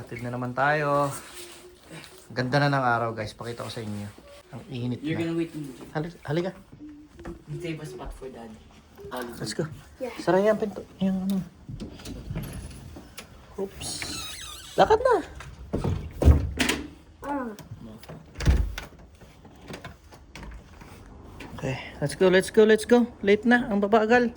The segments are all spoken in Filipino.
Hatid na naman tayo. Ganda na ng araw guys. Pakita ko sa inyo. Ang init You're na. gonna wait me. Halika. We save a spot for Dad. Let's go. Sara yan pinto. Yung ano. Oops. Lakad na. Okay. Let's go. Late na. Ang babagal.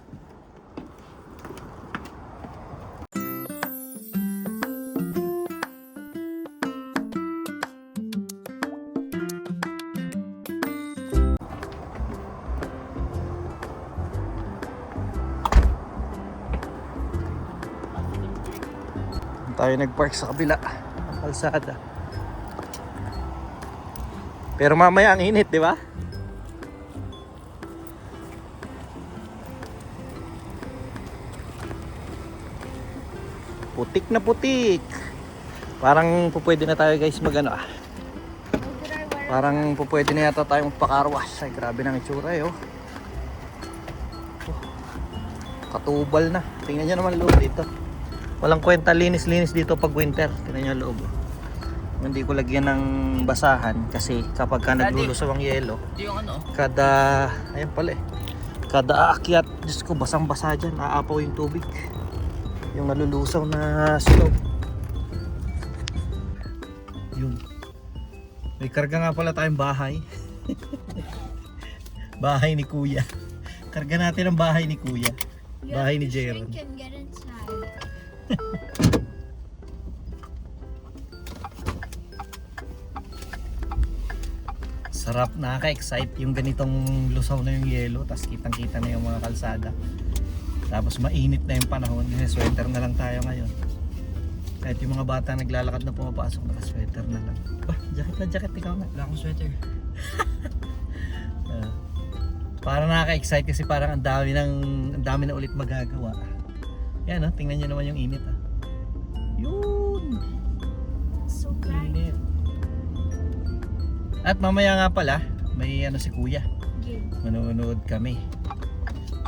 Tayo nag-park sa kabila ng kalsada. Pero mamaya ang init, di ba? Putik na putik. Parang pupwede na tayo guys magano ah. Parang pupwede na yata tayo magpakarwas. Ay grabe ng itsura eh oh. Katubal na. Tingnan nyo naman loob dito. Walang kwenta linis-linis dito pag winter. Tingnan nyo loob. Hindi ko lagyan ng basahan kasi kapag ka naglulusaw ang yelo, Ito yung ano? ayan pala eh. Kada aakyat, Diyos ko basang-basa dyan. Aapaw yung tubig. Yung nalulusaw na snow. Yun. May karga nga pala tayong bahay. Bahay ni Kuya. Karga natin ang bahay ni Kuya. Bahay ni Jeron. Sarap, nakaka-excite yung ganitong lusaw na yung yelo, tapos kitang-kita na yung mga kalsada. Tapos mainit na yung panahon, sweater na lang tayo ngayon. Kahit yung mga bata naglalakad na pumapasok, naka-sweater na lang. Jacket ikaw na. Wala akong sweater. Parang nakaka-excite kasi parang ang dami na ulit magagawa. Yan tingnan nyo naman yung init Yun! So bright. Init. At mamaya nga pala, may si Kuya. Manonood kami.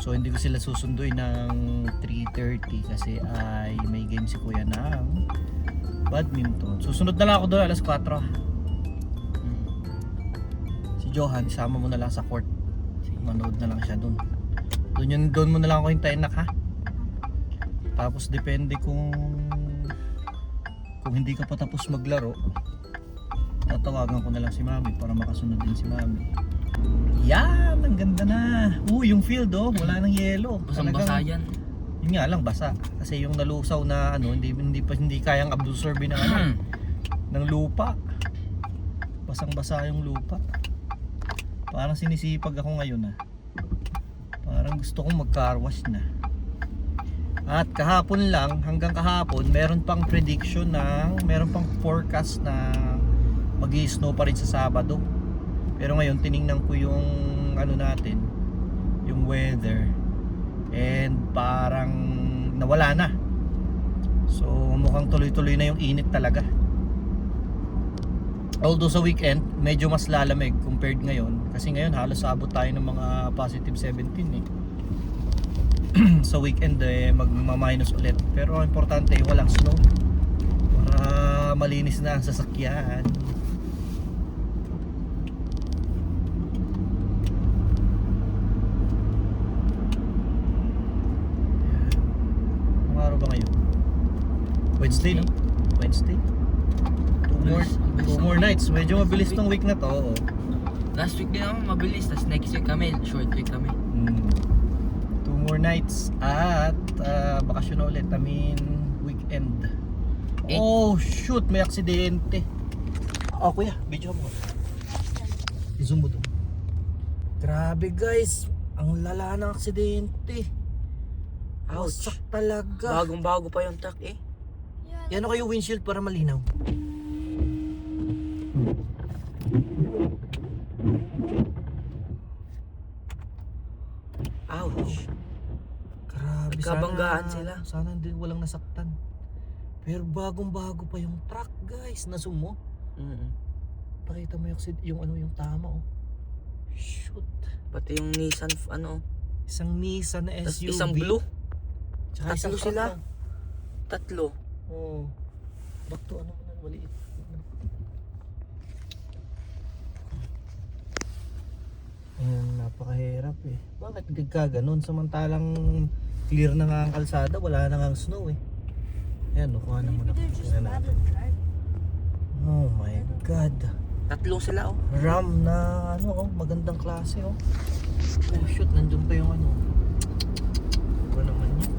So hindi ko sila susunduin ng 3:30 kasi ay may game si Kuya ng badminton. Susunod na lang ako doon alas 4. Si Johan, sama mo na lang sa court. Manood na lang siya doon. Doon mo na lang ako hintayin ha. Tapos depende kung hindi ka pa tapos maglaro, tatawagan ko na lang si Mami para makasunod din si Mami. Yan, ang ganda na. Yung field wala nang yelo. Basang-basa yan. Yun nga lang basa kasi yung nalusaw na hindi kayang absorb ng ng lupa. Basang-basa yung lupa. Parang sinisipag ako ngayon Parang gusto kong mag-car wash na. At kahapon lang, hanggang kahapon, meron pang prediction meron pang forecast na mag-i-snow pa rin sa Sabado. Pero ngayon tiningnan ko yung natin, yung weather, and parang nawala na. So mukhang tuloy-tuloy na yung init talaga. Although sa weekend, medyo mas lalamig compared ngayon. Kasi ngayon halos abot tayo ng mga positive 17 sa weekend magma-minus ulit. Pero ang importante walang snow para malinis na ang sasakyan. Anong araw ba ngayon? Wednesday no? Wednesday? Two more nights. Medyo mabilis tong week na to. Last week din ako mabilis, tas next week kami, short week kami. 2 more nights at bakasyon na ulit. Weekend. Oh shoot, may aksidente. Kuya, video mo. I-zoom mo doon. Grabe guys, ang lala ng aksidente. Wasak talaga. Bagong-bago pa yung truck Yan kayo windshield para malinaw. Ouch. Grabe, Nagkabanggaan sila. Sana din walang nasaktan. Pero bagong-bago pa yung truck, guys. Na-zoom mo. Pakita mo yung tama Shoot. Pati yung Nissan Isang Nissan na tas SUV. isang blue. Tsaka Tatlo isang sila. truck, Tatlo. no? Back to ano muna, maliit. Ayan, napakahirap eh. Bakit ganun? Samantalang clear na nga ang kalsada, wala na nga ang snow eh. Ayan, kuha na muna. Maybe they're just Tingnan bad natin. at driving. Oh my God. Tatlong sila oh. RAM na ano, magandang klase oh. Oh shoot, nandun pa yung ano. Ano naman yun?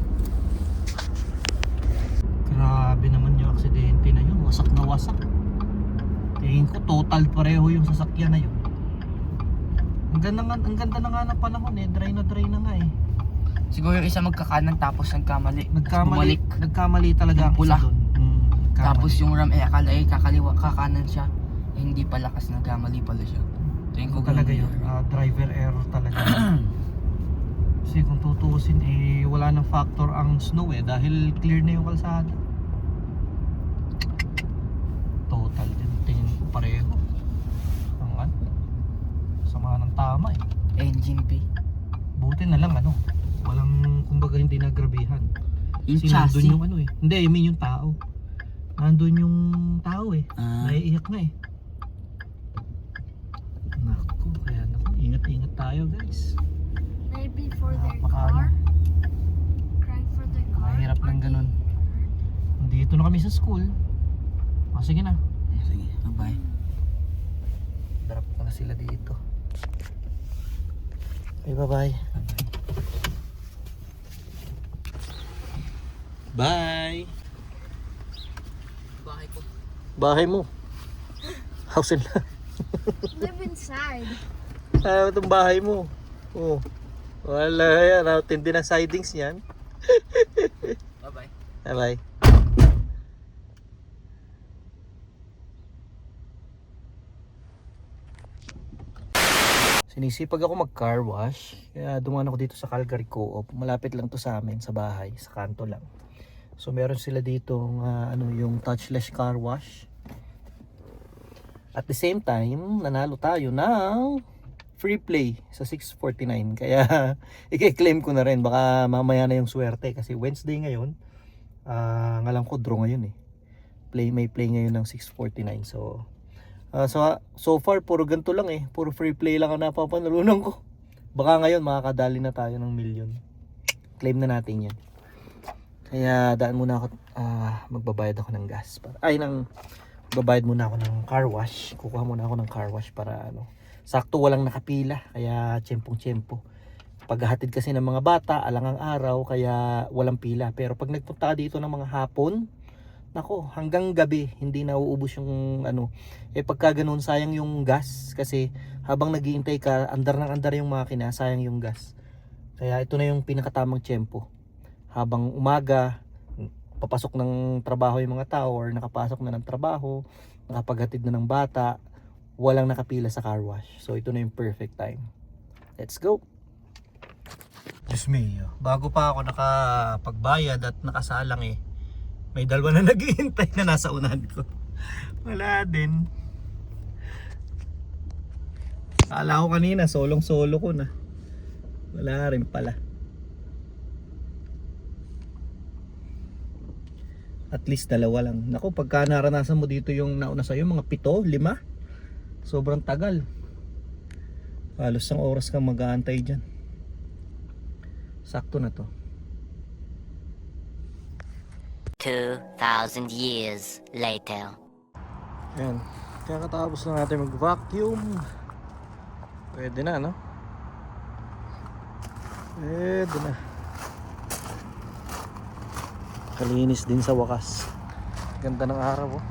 Grabe naman yung aksidente na yun. Wasak na wasak. Tingin ko total pareho yung sasakyan na yun. Ang ganda na nga ng panahon eh. Dry na nga eh. Siguro yung isa magkakanan tapos nagkamali. Nagkamali talaga ang Pula. isa doon. Nagkamali. Tapos yung ram akala kakaliwa, kakanan siya. Hindi pala kasi nagkamali pala siya. Tingin ko talaga ganun yun. Driver error talaga. Kasi kung tutuusin eh wala nang factor ang snow eh dahil clear na yung kalsada. Total din tingin ko pareho. Ang ano? Sama ng tama eh. Engine bay. Buti na lang ano. Walang kumbaga hindi nagrabihan. Yung Kasi nandun chassis. yung ano eh. Hindi, I mean yung tao. Nandun yung tao eh. Naiiyak na eh. Naku, kaya naku. Ingat-ingat tayo guys. Maybe for their Napaka- car. Crying for their car. Mahirap ng ganun. Dito na kami sa school. Sige na. Sige, bye. Darap ko na sila dito. Okay, bye-bye. Bye! Bahay ko. Bahay mo. House and lot. Live inside. Itong bahay mo. Oh. Wala yan. Tindi na sidings niyan. Bye-bye. Bye-bye. Sinisipag ako mag car wash. Kaya dumaan ako dito sa Calgary Co-op. Malapit lang to sa amin, sa bahay. Sa kanto lang. So meron sila dito yung touchless car wash. At the same time, nanalo tayo ng free play sa 649. Kaya i-claim ko na rin. Baka mamaya na yung swerte. Kasi Wednesday ngayon. Ngalang ko draw ngayon eh. May play ngayon ng 649. So far puro ganito lang eh. Puro free play lang ang napapanalunan ko. Baka ngayon makakadali na tayo ng million. Claim na natin yan. Kaya daan muna ako, magbabayad ako ng gas. Magbabayad muna ako ng car wash. Kukuha muna ako ng car wash para sakto walang nakapila. Kaya tiyempong-tiyempo. Paghahatid kasi ng mga bata, alangang araw, kaya walang pila. Pero pag nagpunta ka dito ng mga hapon, nako, hanggang gabi hindi na uubos yung pagka ganun sayang yung gas kasi habang naghihintay ka andar yung makina, sayang yung gas. Kaya ito na yung pinakatamang tiyempo. Habang umaga papasok ng trabaho yung mga tao or nakapasok na ng trabaho, nakapaghatid na ng bata, walang nakapila sa car wash. So ito na yung perfect time. Let's go. Diyos me, bago pa ako nakapagbayad at nakasalang eh, may dalawa na naghihintay na nasa unahan ko. Wala din. Akala ko kanina, solong-solo ko na. Wala rin pala. At least dalawa lang. Naku, pagka naranasan mo dito yung nauna sa'yo, mga 7, 5, sobrang tagal. Halos isang oras kang mag-aantay dyan. Sakto na to. 2,000 years later. Ayan, kakatapos na natin mag-vacuum. Pwede na, no? Pwede na. Kalinis din sa wakas. Ganda ng araw, oh.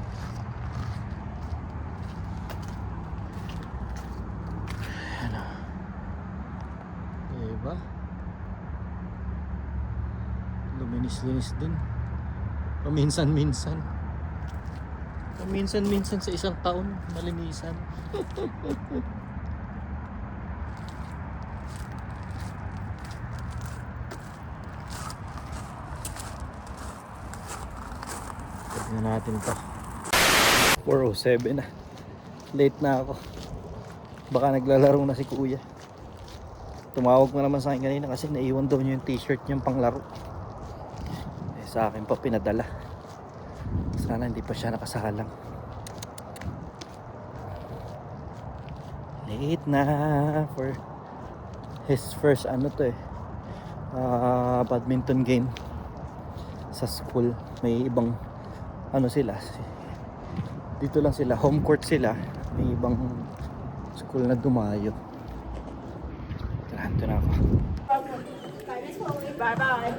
Ayan, oh. Diba? Luminis-linis din. Paminsan-minsan sa isang taon malinisan. Tignan natin to. 4:07 na. Late na ako. Baka naglalaro na si kuya. Tumawag na naman sa akin kanina kasi naiwan daw niya yung t-shirt niyang panglaro. Sa akin pa pinadala. Sana hindi pa siya nakasalang. Late na for his first badminton game sa school. May ibang sila. Dito lang sila, home court sila. May ibang school na dumayo. Tara, ito na ako. Bye-bye.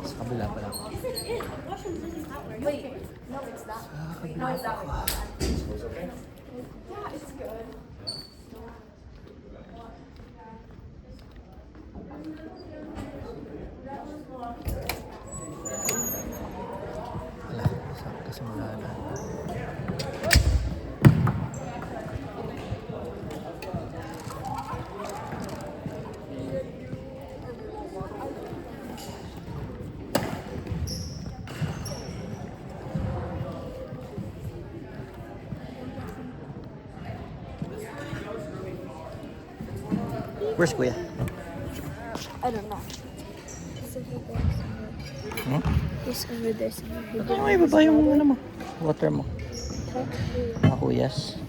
Sa kabila pala ako. Wait. No, it's not. No, it's not. Wala, sakto simula na. Where's Kuya? I don't know. He's over there somewhere. Hmm? He's over there somewhere. Ano may baba yung mo? Water mo. Ako, yes.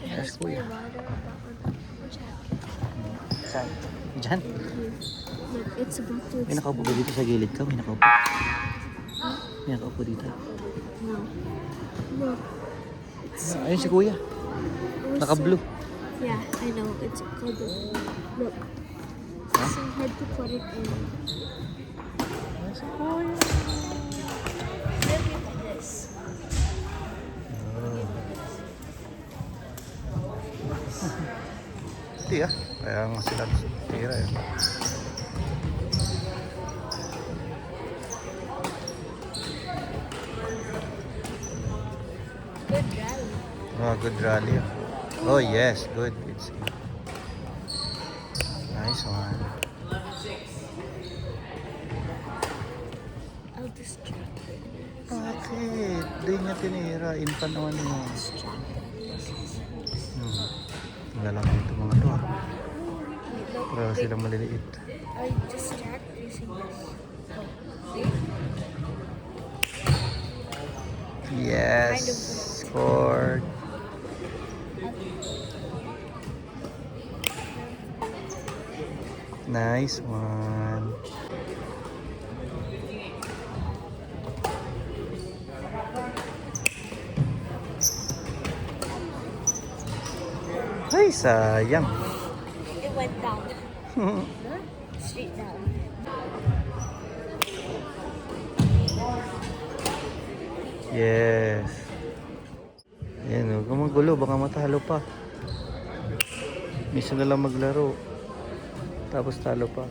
Yes, Kuya. Saan? Diyan? Look, it's about to May nakaupo ba dito sa gilid ka? May nakaupo. May nakaupo dito. No. Look. It's Ayun si Kuya. Naka-blue. Yeah, I know. It's called look. It's so hard to put it in. Look at this. Hindi ah. Kaya nga sila tira eh. Good rally. Oh, good rally. Oh yes, good. It's nice one. I'll distract her. Bakit? Hindi niya tinira. Infant naman mo. Distract her. Wala lang dito mga to ah. Para silang maliliit. I distract using this. Yes. Scored. Nice one. Ay, sayang. It went down. Straight down. Yes. Yan, huwag kang magulo. Baka matalo pa. Misa na lang maglaro. Tapos talo pa.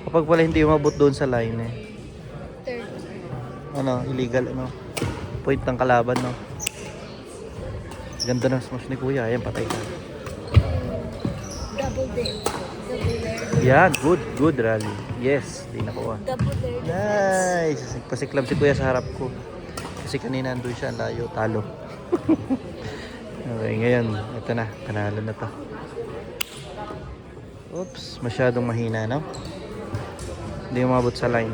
Kapag pala hindi umabot doon sa line eh. Third. Illegal point ng kalaban Ganda ng smash ni Kuya. Ayan, patay ka. Double dip. Double dare. Yan, good rally. Yes, di nakuha. Double dare. Nice. Pasiklab si Kuya sa harap ko. Kasi kanina andun siya, layo, talo. Okay, ngayon, ito na, panalo na to. Oops, masyadong mahina, no? Hindi umabot sa line.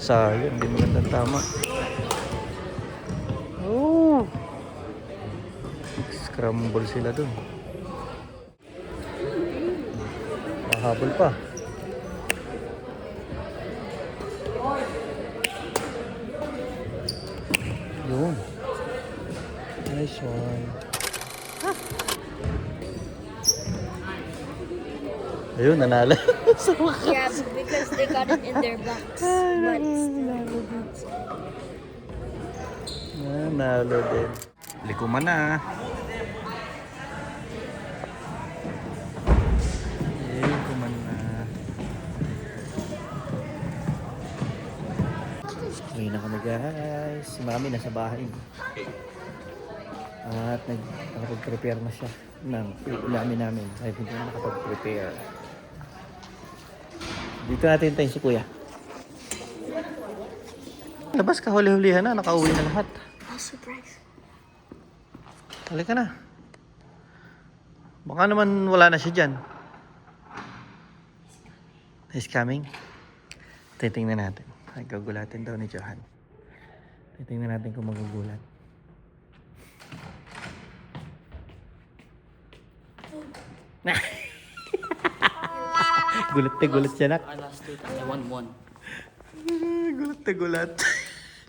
Sayang, hindi magandang tama. Oh! Scramble sila dun. Mahabol pa. Yun. Nice one. Ayun, nanalo. Yeah, because they got it in their box. But Nanalo din. Likuman na. Likuman na. Uwi na kami guys. Si Mami nasa bahay. At nakapag-prepare na siya ng ulamin namin. Kahit hindi na nakapag-prepare. Dito natin hintayin si Kuya. Labas ka, huli-hulihan na. Nakauwi na lahat. Oh, surprise. Halika na. Baka naman wala na siya dyan. He's coming. Titingnan natin. Ay, gagulatin daw ni Johan. Titingnan natin kung magugulat. Gulat siya, nak. Last 2,111. Gulat.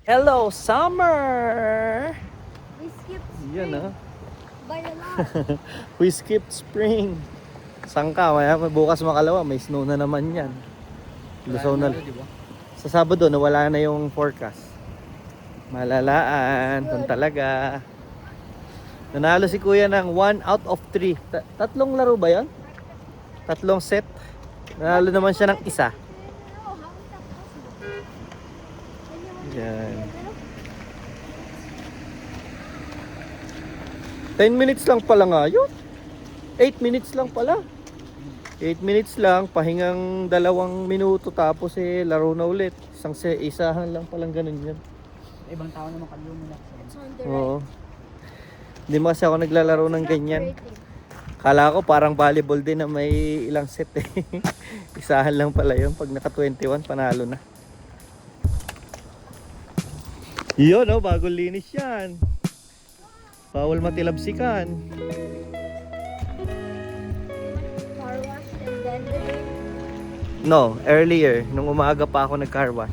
Hello, summer! We skipped Yan ah. by a lot. We skipped spring. Saan ka? Bukas makalawa, may snow na naman yan. Lusaw na. Diba? Sa Sabado, nawala na yung forecast. Malalaan, kung talaga. Nanalo si Kuya ng 1 out of 3. Tatlong laro ba yan? Tatlong set. Nanalo naman siya ng isa. Yan. 10 minutes lang pala nga yun. 8 minutes lang pala. 8 minutes lang, pahingang 2 minuto tapos laro na ulit. Isahan lang palang ganun yun. Ibang tao naman kaliw mo na. It's on the Oo. right. Hindi mo kasi ako naglalaro ng ganyan. Kala ko parang volleyball din na may ilang set eh. Isahan lang pala yun. Pag naka 21, panalo na. Yun oh, bagong linis yan. Bawal matilabsikan. Car wash and then the No, earlier. Nung umaga pa ako nag-car wash.